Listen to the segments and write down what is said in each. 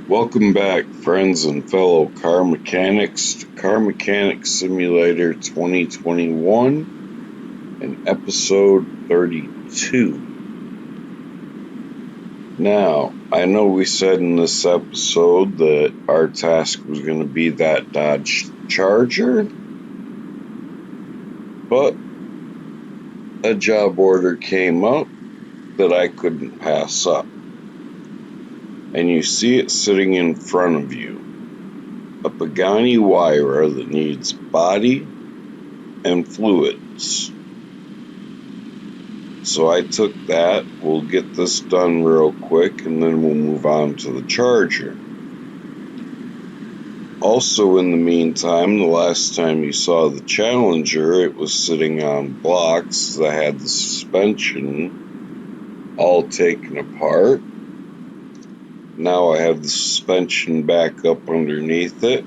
Welcome back, friends and fellow car mechanics, to Car Mechanic Simulator 2021 and episode 32. Now, I know we said in this episode that our task was going to be that Dodge Charger, but a job order came up that I couldn't pass up. And you see it sitting in front of you. A Pagani Huyra that needs body and fluids. So I took that. We'll get this done real quick and then we'll move on to the Charger. Also, in the meantime, the last time you saw the Challenger, it was sitting on blocks. I had the suspension all taken apart. Now I have the suspension back up underneath it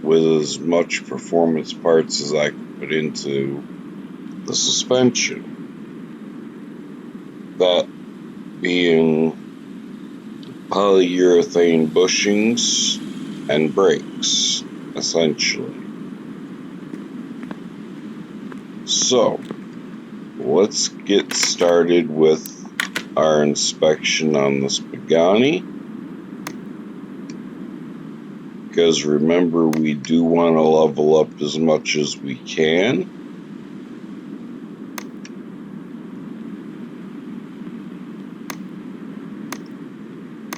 with as much performance parts as I could put into the suspension. That being polyurethane bushings and brakes, essentially. So, let's get started with our inspection on this Pagani. Because remember, we do want to level up as much as we can.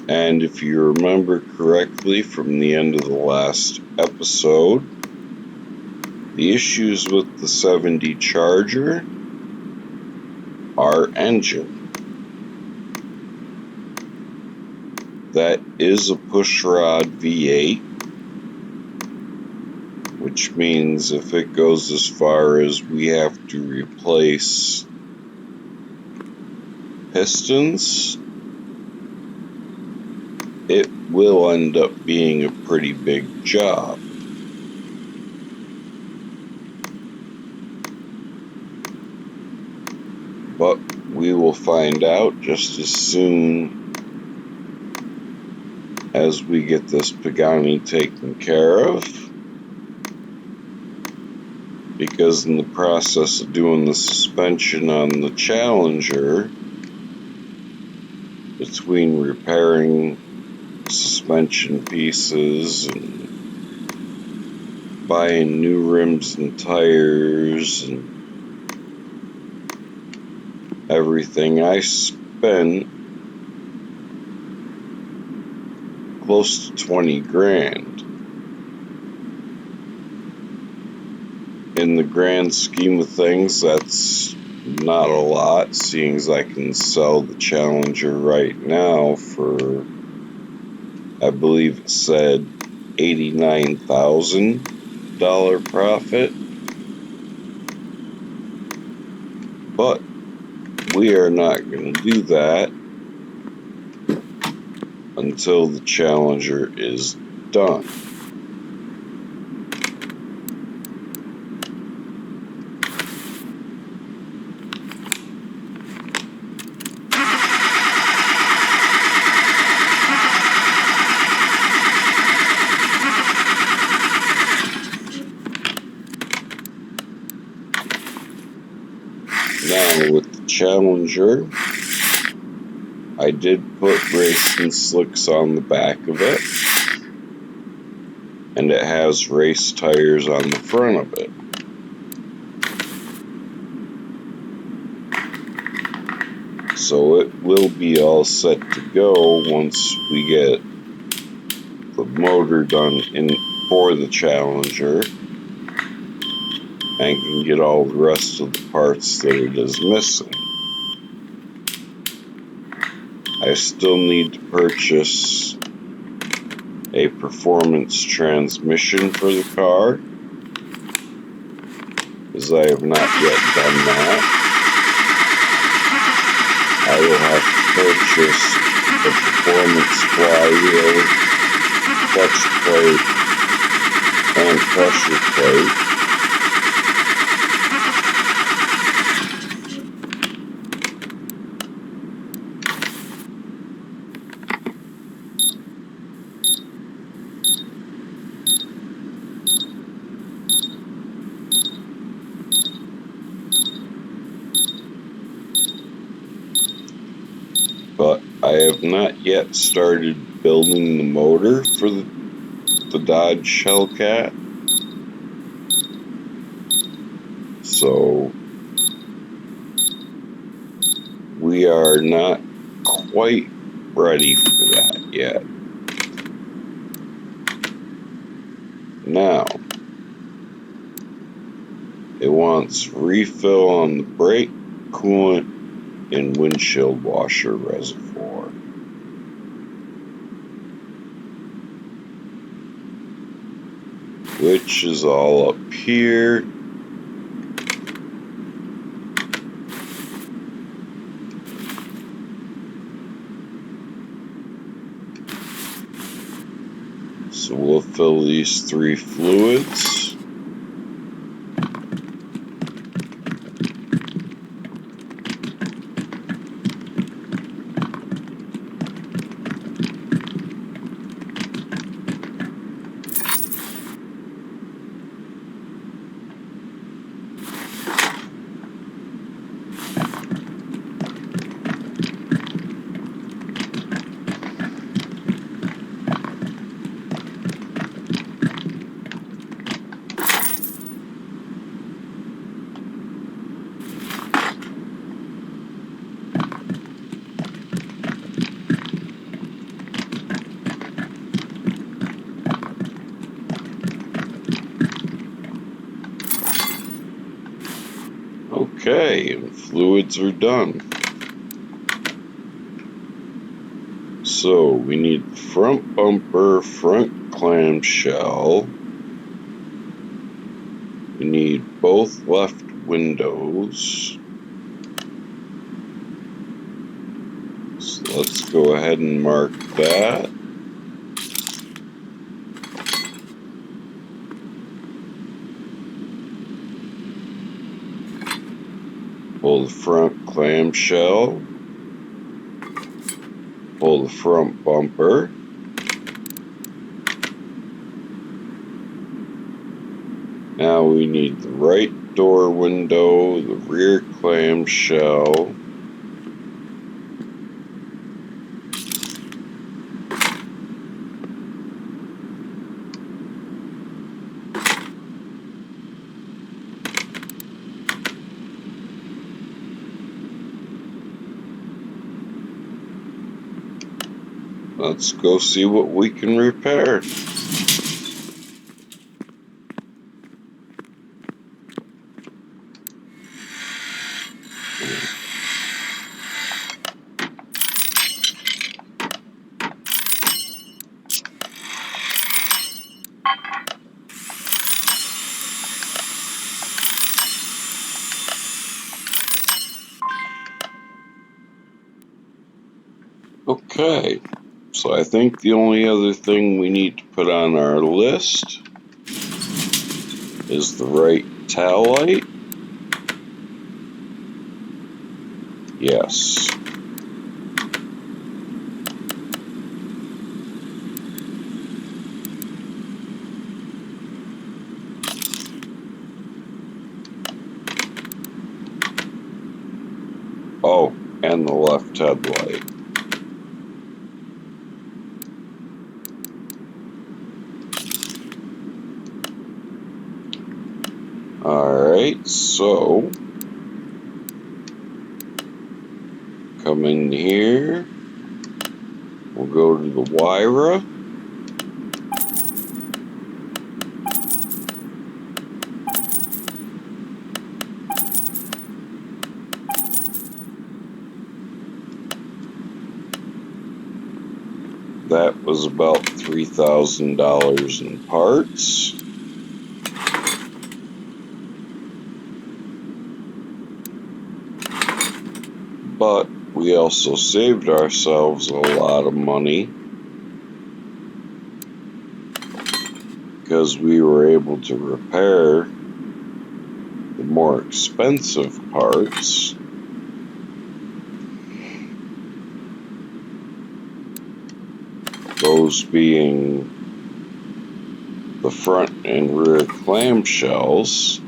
And if you remember correctly from the end of the last episode, the issues with the 70 Charger are engine. That is a pushrod V8, which means if it goes as far as we have to replace pistons, it will end up being a pretty big job. But we will find out just as soon as we get this Pagani taken care of. Because in the process of doing the suspension on the Challenger, between repairing suspension pieces and buying new rims and tires and everything, I spent close to 20 grand. In the grand scheme of things, that's not a lot, seeing as I can sell the Challenger right now for, I believe it said, $89,000 profit. But we are not going to do that until the Challenger is done. Now with the Challenger, I did put racing slicks on the back of it, and it has race tires on the front of it. So it will be all set to go once we get the motor done for the Challenger and can get all the rest of the parts that it is missing. I still need to purchase a performance transmission for the car, as I have not yet done that. I will have to purchase the performance flywheel, clutch plate, and pressure plate. I have not yet started building the motor for the Dodge Hellcat, so we are not quite ready for that yet. Now, it wants refill on the brake, coolant, and windshield washer reservoir. Which is all up here. So we'll fill these 3 fluids. Okay, and fluids are done. So we need the front bumper, front clamshell. We need both left windows. So let's go ahead and mark that. Pull the front clamshell. Pull the front bumper. Now we need the right door window, the rear clamshell. Let's go see what we can repair. Okay, so I think the only other thing we need to put on our list is the right tail light. Yes. Oh, and the left headlight. Alright, so come in here. We'll go to the Huyra. That was about $3,000 in parts. But we also saved ourselves a lot of money because we were able to repair the more expensive parts. Those being the front and rear clamshells.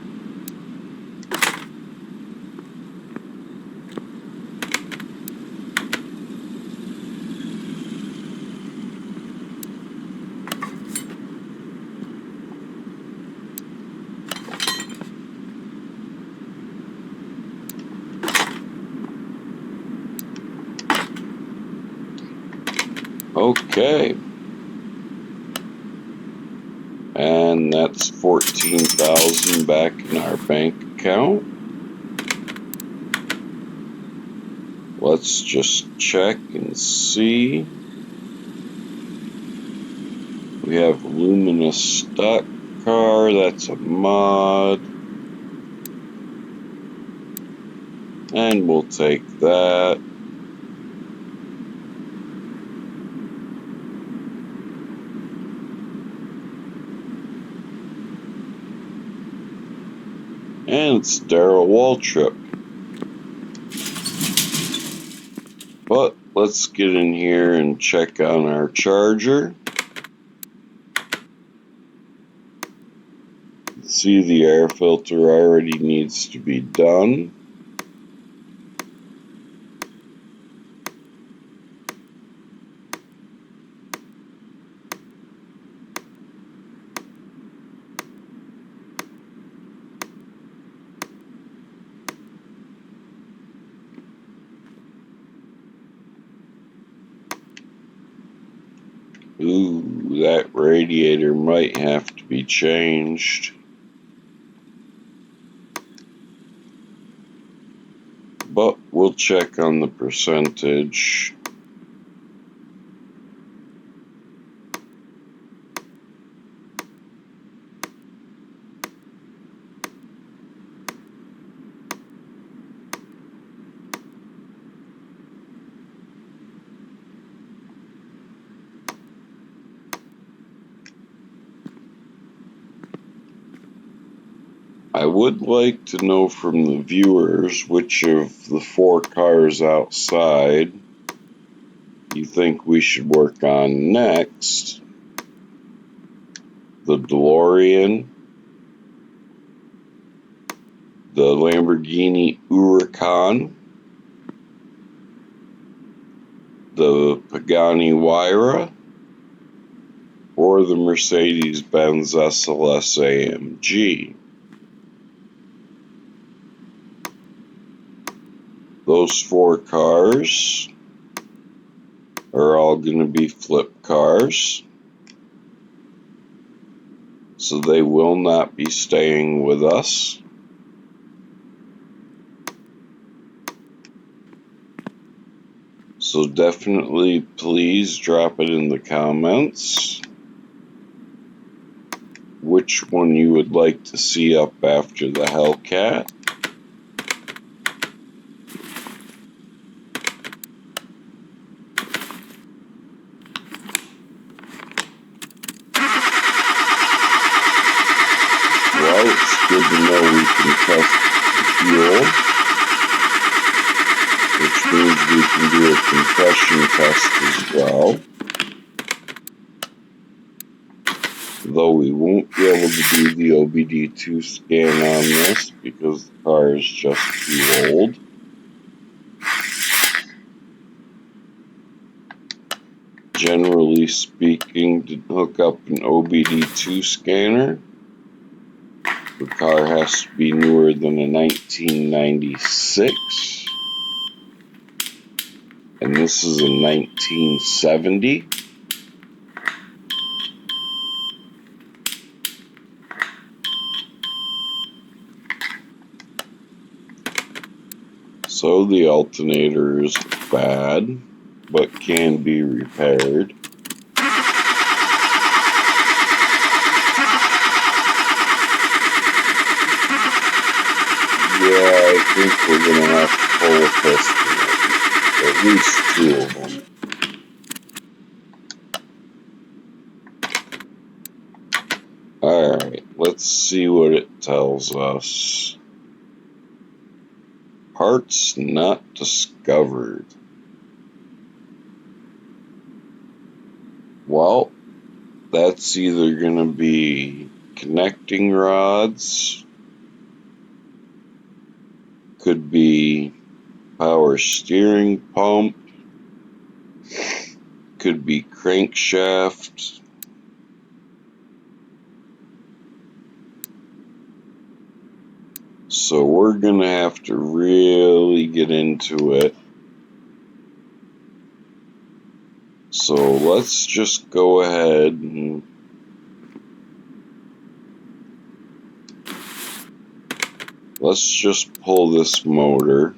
Okay. And that's 14,000 back in our bank account. Let's just check and see. We have Luminous Stock Car, that's a mod. And we'll take that. And it's Darrell Waltrip. But let's get in here and check on our charger. See, the air filter already needs to be done. Ooh, that radiator might have to be changed. But we'll check on the percentage. I would like to know from the viewers which of the 4 cars outside you think we should work on next. The DeLorean, the Lamborghini Huracan, the Pagani Huyra, or the Mercedes-Benz SLS AMG. Those 4 cars are all going to be flip cars, so they will not be staying with us. So definitely please drop it in the comments which one you would like to see up after the Hellcat. Well, it's good to know we can test the fuel, which means we can do a compression test as well. Though we won't be able to do the OBD2 scan on this because the car is just too old. Generally speaking, to hook up an OBD2 scanner, the car has to be newer than a 1996, and this is a 1970. So the alternator is bad, but can be repaired. Yeah, I think we're going to have to pull a piston, at least 2 of them. Alright, let's see what it tells us. Parts not discovered. Well, that's either going to be connecting rods, could be power steering pump, could be crankshaft. So we're going to have to really get into it So let's just go ahead and let's just pull this motor.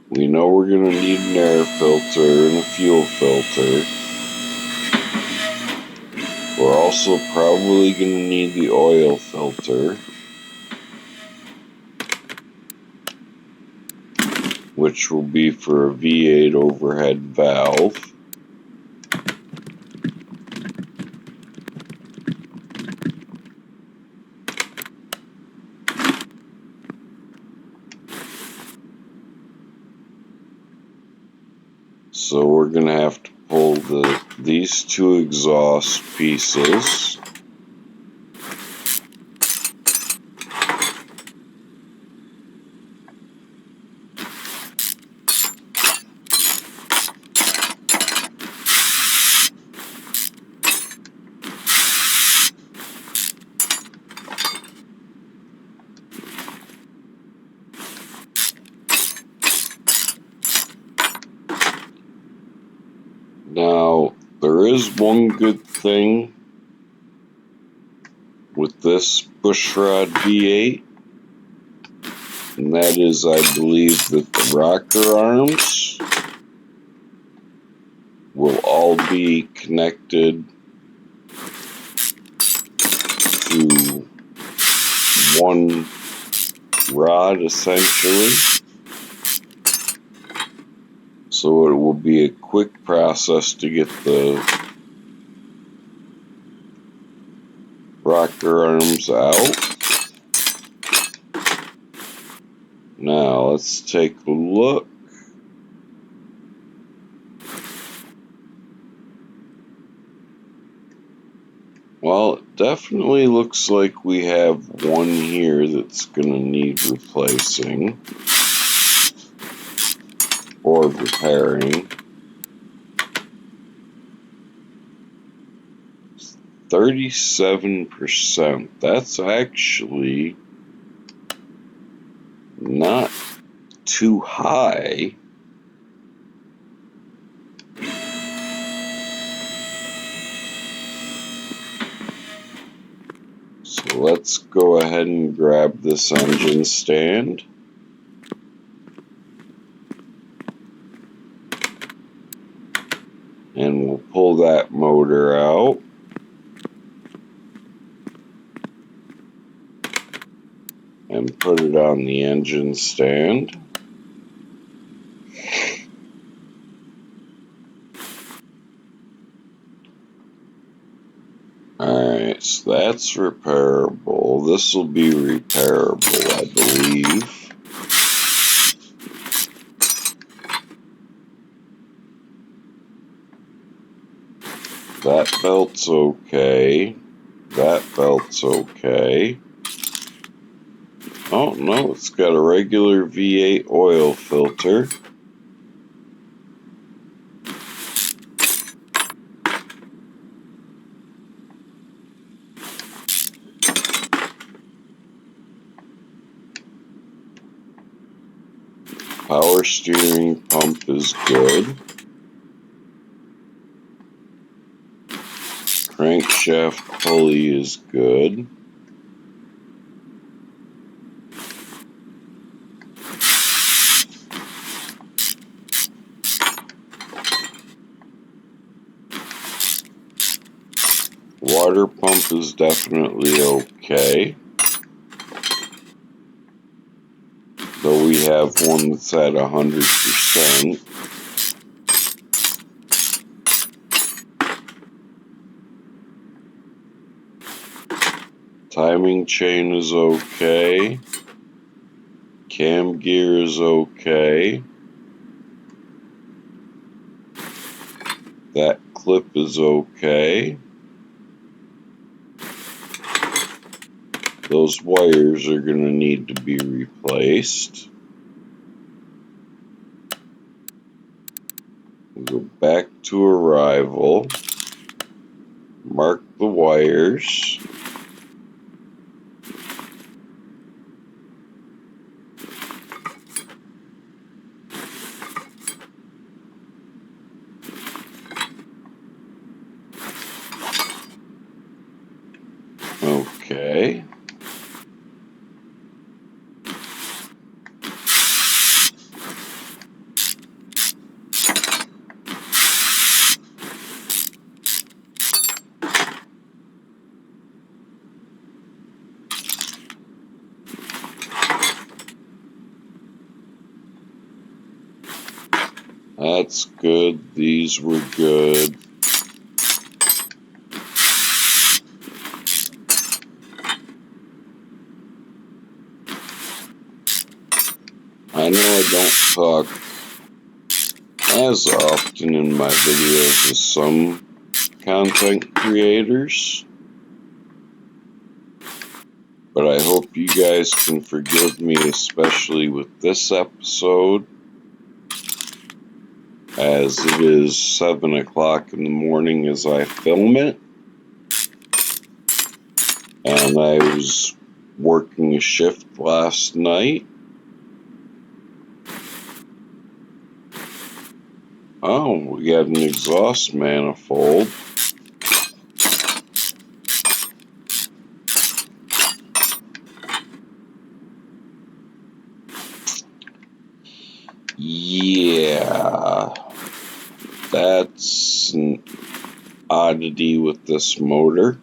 We know we're going to need an air filter and a fuel filter. We're also probably going to need the oil filter, which will be for a V8 overhead valve. So we're going to have to pull these two exhaust pieces. Now, there is one good thing with this pushrod V8, and that is I believe that the rocker arms will all be connected to one rod essentially, so it will be a quick process to get the rocker arms out. Now let's take a look. Well, it definitely looks like we have one here that's going to need replacing or repairing. 37%. That's actually not too high. So let's go ahead and grab this engine stand. And we'll pull that motor out. And put it on the engine stand. Alright, so that's repairable. This will be repairable, I believe. That belt's okay. That belt's okay. Oh, no, it's got a regular V8 oil filter. Power steering pump is good. Crankshaft pulley is good. Water pump is definitely okay. Though we have one that's at 100%. Timing chain is okay. Cam gear is okay. That clip is okay. Those wires are going to need to be replaced. We'll go back to arrival. mark the wires. Okay. That's good. These were good. I know I don't talk as often in my videos as some content creators, but I hope you guys can forgive me, especially with this episode, as it is 7 o'clock in the morning as I film it, and I was working a shift last night. Oh, we got an exhaust manifold. Yeah, that's an oddity with this motor.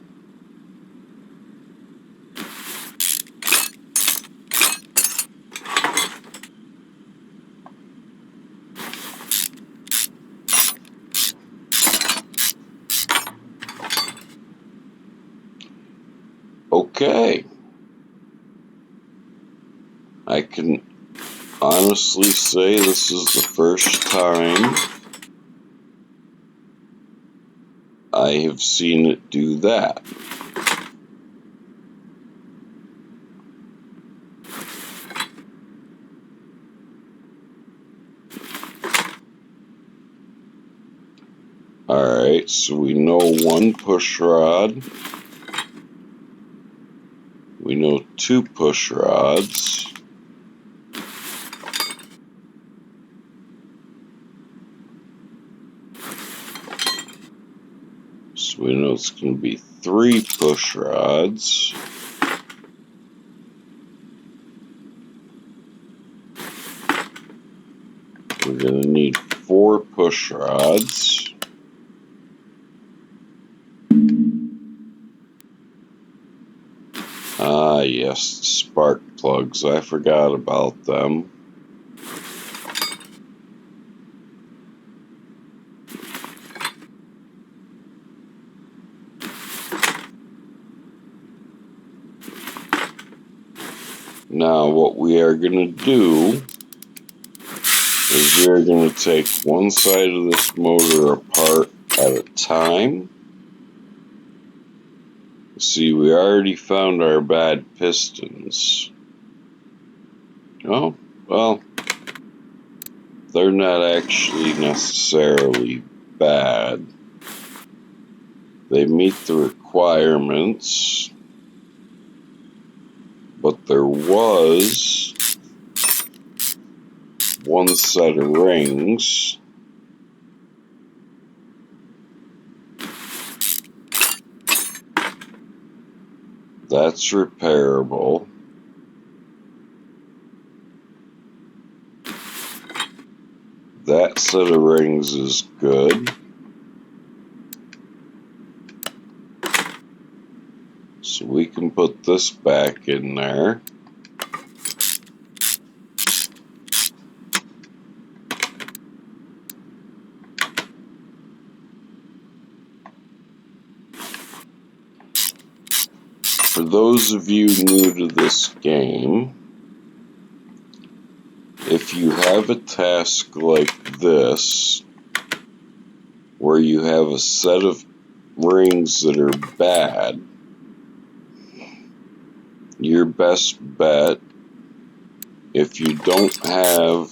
Okay, I can honestly say this is the first time I have seen it do that. Alright, so we know one push rod. We know two push rods. So we know it's going to be 3 push rods. We're going to need 4 push rods. Ah, yes, the spark plugs. I forgot about them. Now, what we are going to do is we are going to take one side of this motor apart at a time. See, we already found our bad pistons. Oh, well, they're not actually necessarily bad. They meet the requirements, but there was one set of rings that's repairable. That set of rings is good. So we can put this back in there. For those of you new to this game, if you have a task like this, where you have a set of rings that are bad, your best bet, if you don't have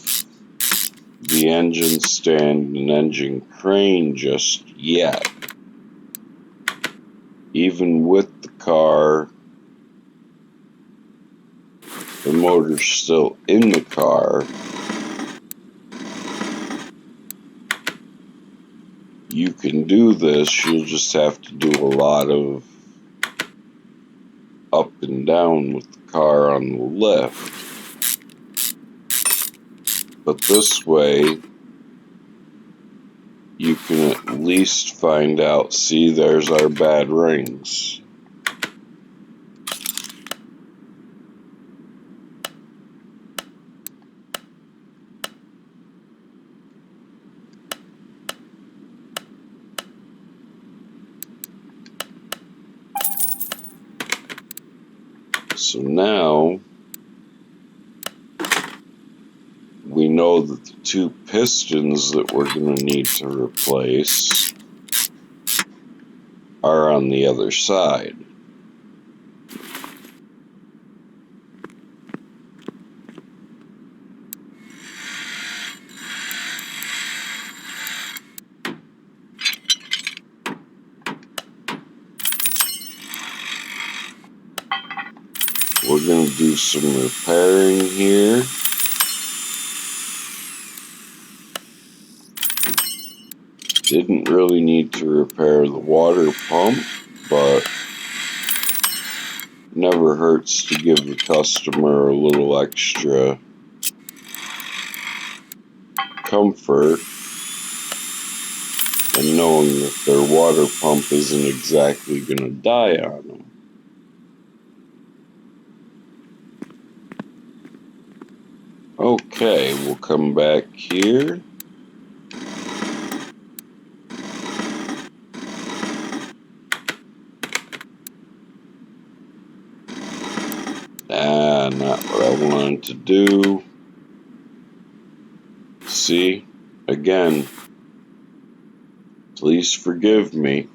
the engine stand and engine crane just yet, even with the car, the motor's still in the car, you can do this. You'll just have to do a lot of up and down with the car on the lift. But this way, you can at least find out, see, there's our bad rings. So now, we know that the two pistons that we're going to need to replace are on the other side. We're going to do some repairing here. Didn't really need to repair the water pump, but never hurts to give the customer a little extra comfort and knowing that their water pump isn't exactly going to die on them. Okay, we'll come back here. Not what I wanted to do. See, again, please forgive me,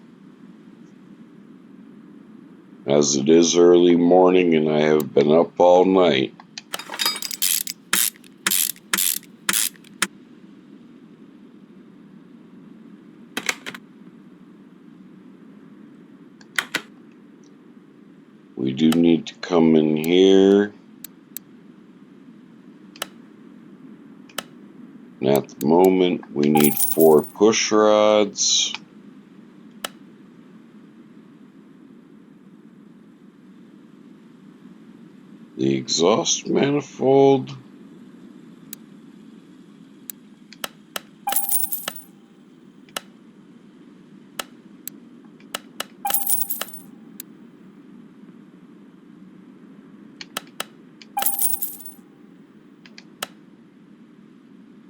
as it is early morning and I have been up all night. We do need to come in here. And at the moment, we need 4 push rods. The exhaust manifold.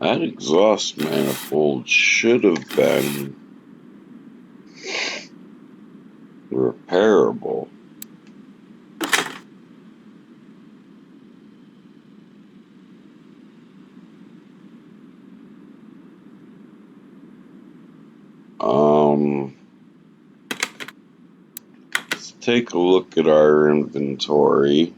That exhaust manifold should have been repairable. Let's take a look at our inventory.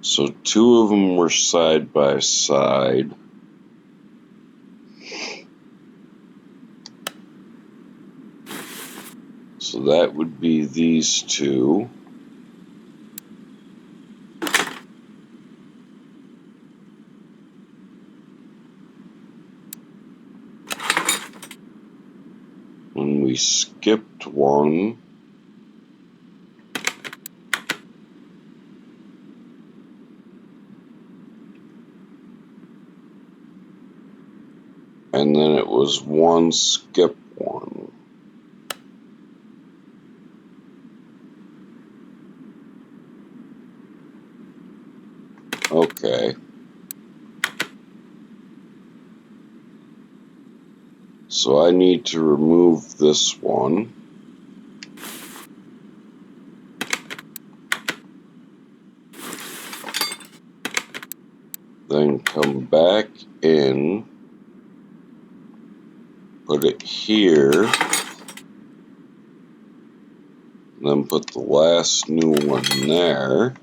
So 2 of them were side by side. So that would be these 2. When we skipped one, and then it was 1 skip 1. Okay. So I need to remove this one. Then come back in, put it here, then put the last new one there.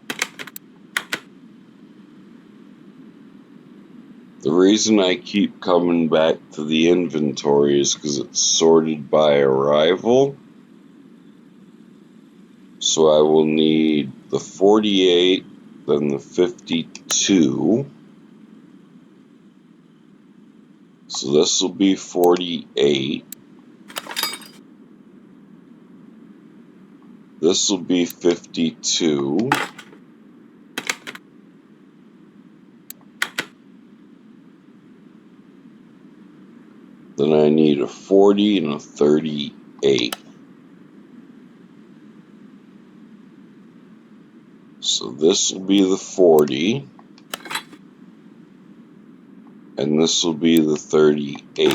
The reason I keep coming back to the inventory is because it's sorted by arrival. So I will need the 48, then the 52. So this will be 48. This will be 52. Then I need a 40 and a 38. So this will be the 40. And this will be the 38.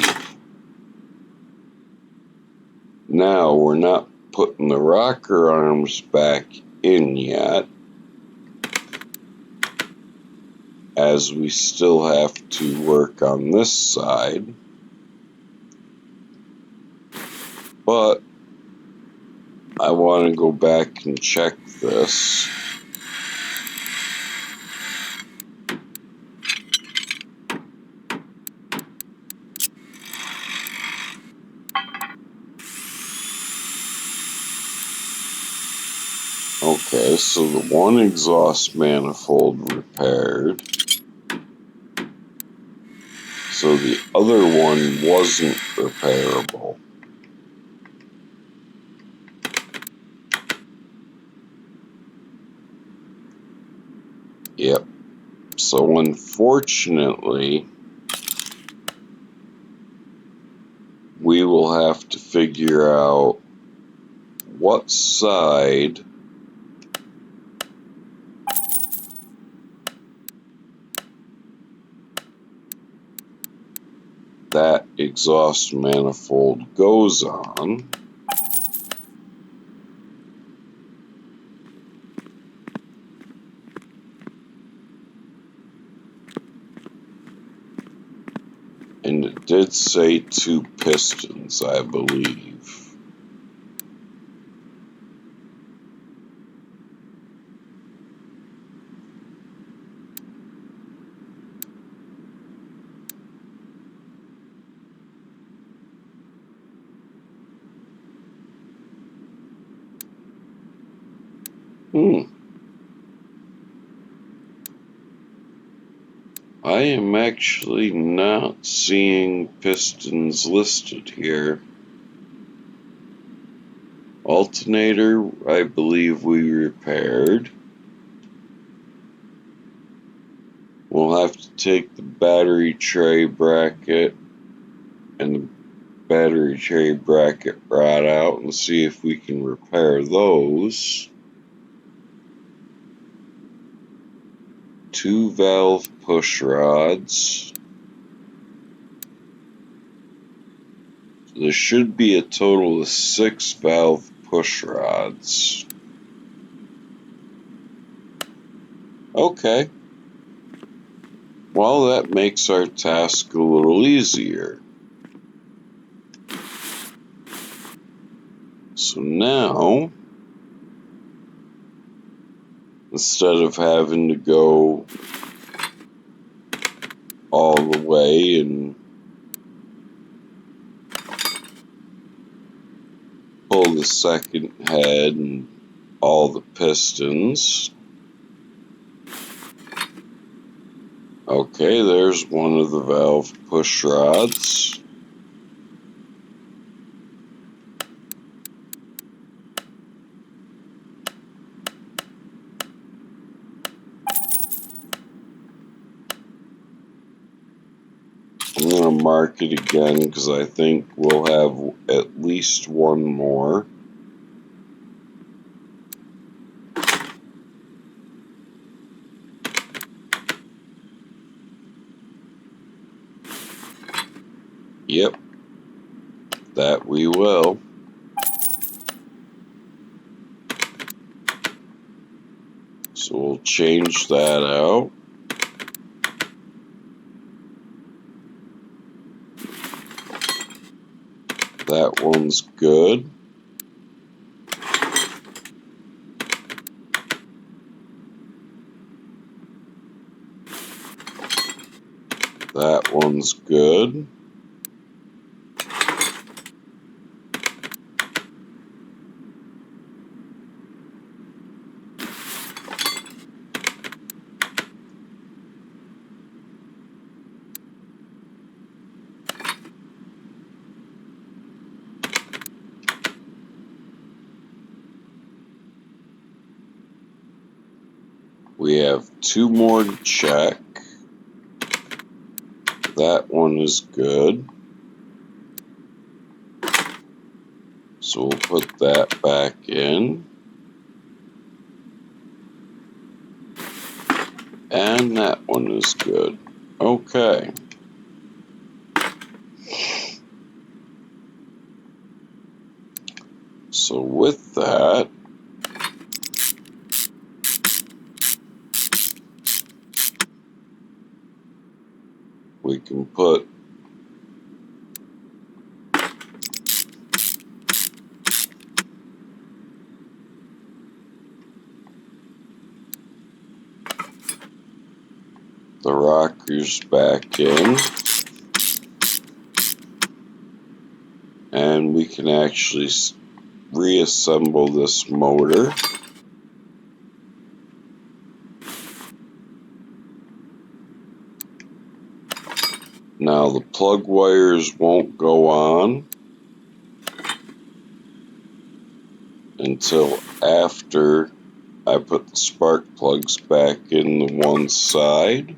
Now we're not putting the rocker arms back in yet, as we still have to work on this side. But I want to go back and check this. Okay, so the one exhaust manifold repaired. So the other one wasn't repairable. Yep. So unfortunately, we will have to figure out what side that exhaust manifold goes on. And it did say 2 pistons, I believe. I am actually not seeing pistons listed here. Alternator, I believe we repaired. We'll have to take the battery tray bracket and the battery tray bracket rod out and see if we can repair those. 2 valve push rods. There should be a total of 6 valve push rods. Okay. Well, that makes our task a little easier. So now, instead of having to go all the way and pull the second head and all the pistons. Okay, there's one of the valve push rods. I'm going to mark it again because I think we'll have at least one more. Yep, that we will. So we'll change that out. That one's good. That one's good. We have 2 more to check. That one is good. So we'll put that back in. And that one is good. Okay. So with that, we can put the rockers back in. And we can actually reassemble this motor. Now the plug wires won't go on until after I put the spark plugs back in the one side.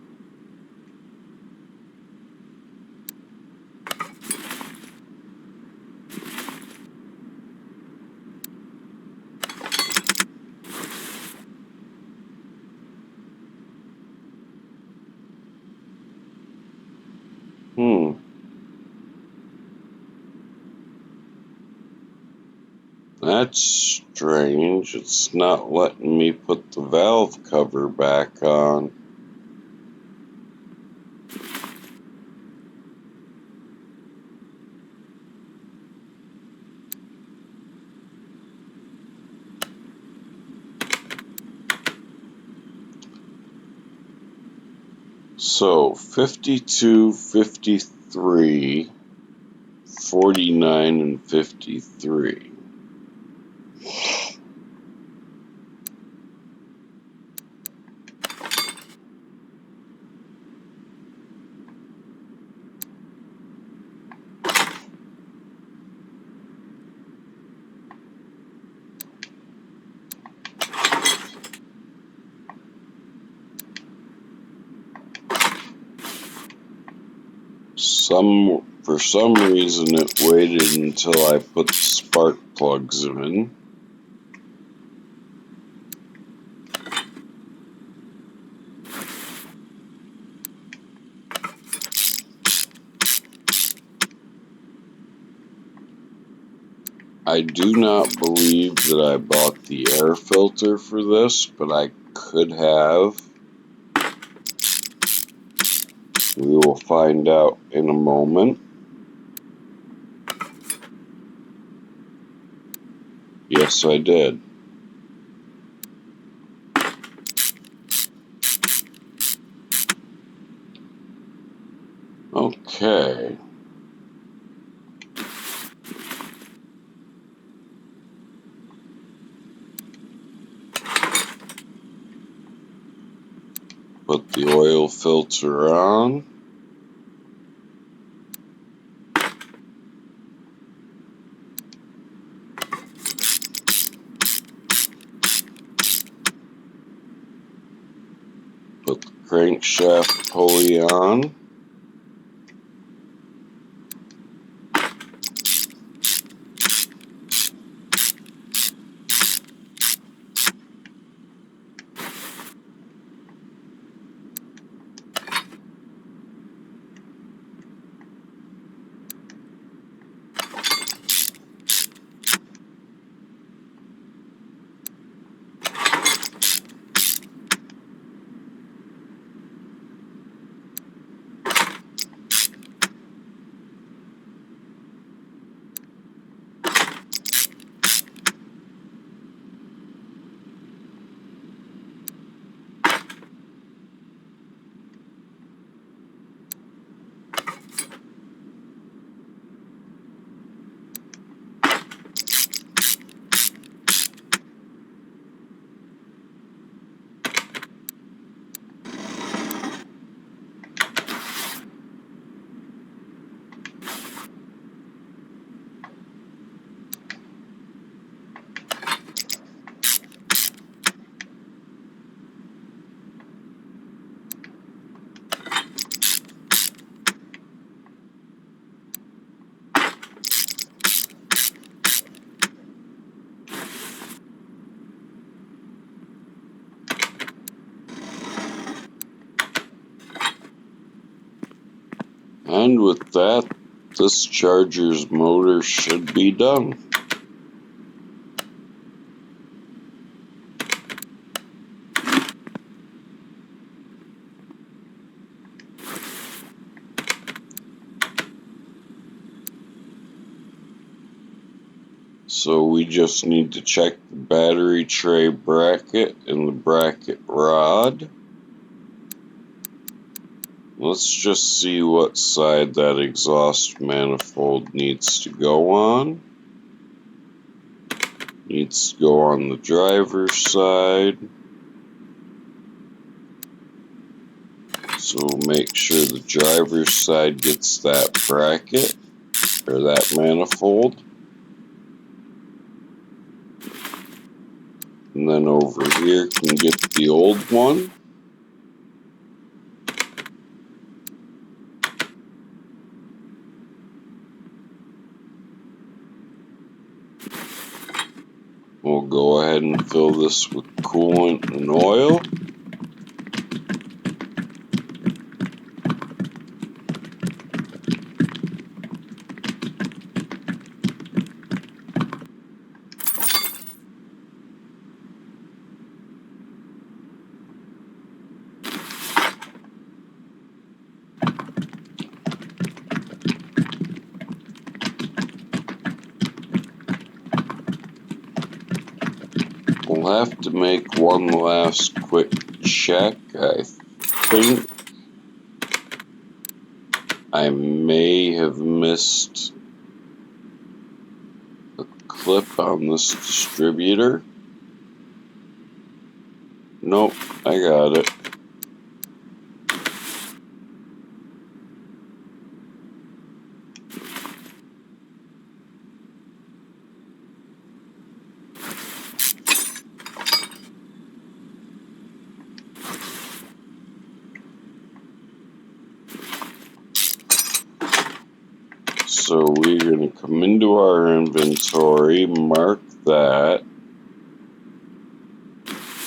That's strange. It's not letting me put the valve cover back on. So 52, 53, 49, and 53. For some reason it waited until I put the spark plugs in. I do not believe that I bought the air filter for this, but I could have. We will find out in a moment. Yes, I did. Okay. Put the oil filter on. Put the crankshaft pulley on. And with that, this charger's motor should be done. So we just need to check the battery tray bracket and the bracket rod. Let's just see what side that exhaust manifold needs to go on. Needs to go on the driver's side. So make sure the driver's side gets that bracket or that manifold. And then over here can get the old one. We'll go ahead and fill this with coolant and oil. We'll have to make one last quick check. I think I may have missed a clip on this distributor. Nope, I got it. So we're going to come into our inventory, mark that,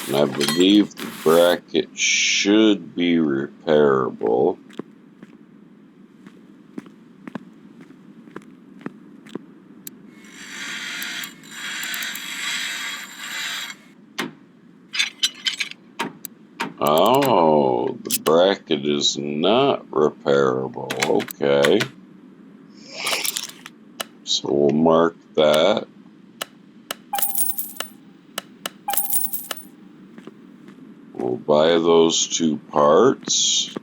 and I believe the bracket should be repairable. Oh, the bracket is not repairable. Okay. So we'll mark that. We'll buy those two parts.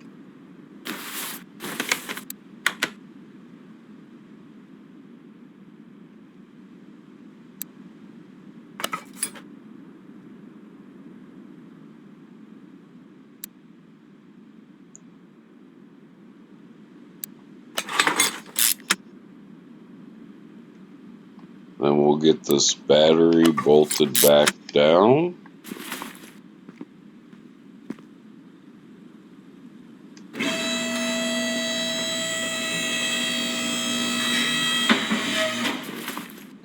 Then we'll get this battery bolted back down.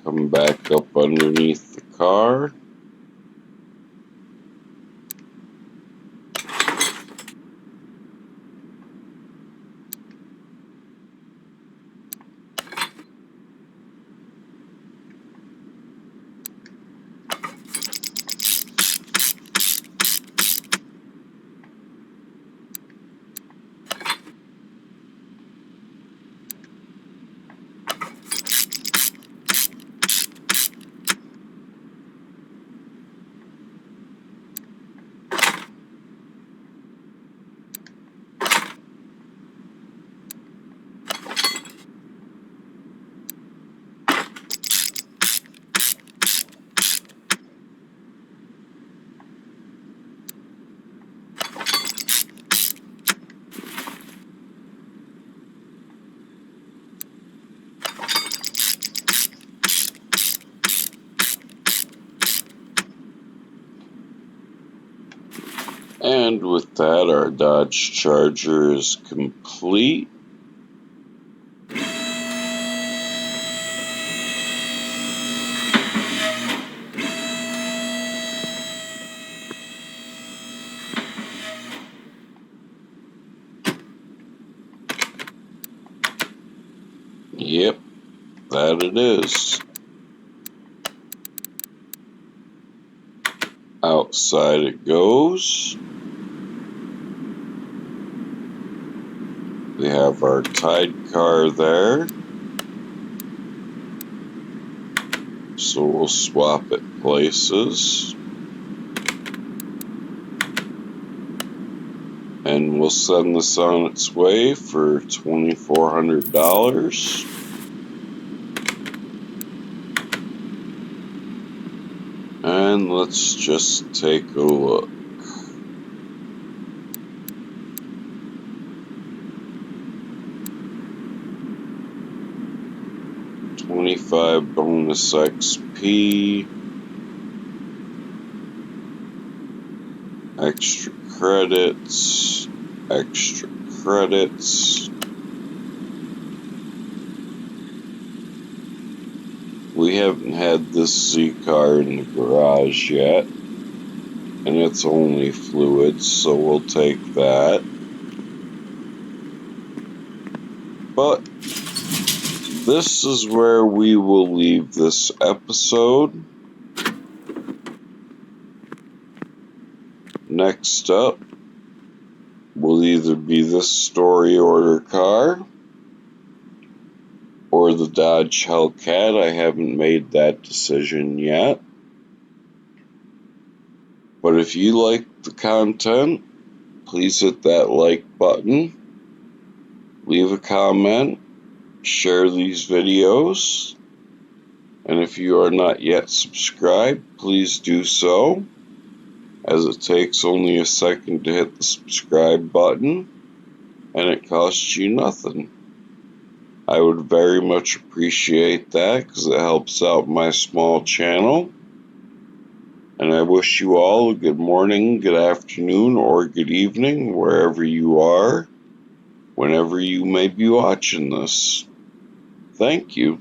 Come back up underneath the car. And with that, our Dodge Charger is complete. that it is. Outside it goes. We have our Tide car there. So we'll swap it places. And we'll send this on its way for $2,400. And let's just take a look. 25 bonus XP. Extra credits. Extra credits. We haven't had this Z car in the garage yet. And it's only fluids, so we'll take that. But this is where we will leave this episode. Next up will either be this story order car or the Dodge Hellcat. I haven't made that decision yet. But if you like the content, please hit that like button, leave a comment, share these videos, and if you are not yet subscribed, please do so, as it takes only a second to hit the subscribe button, and it costs you nothing. I would very much appreciate that, because it helps out my small channel. And I wish you all a good morning, good afternoon, or good evening, wherever you are, whenever you may be watching this. Thank you.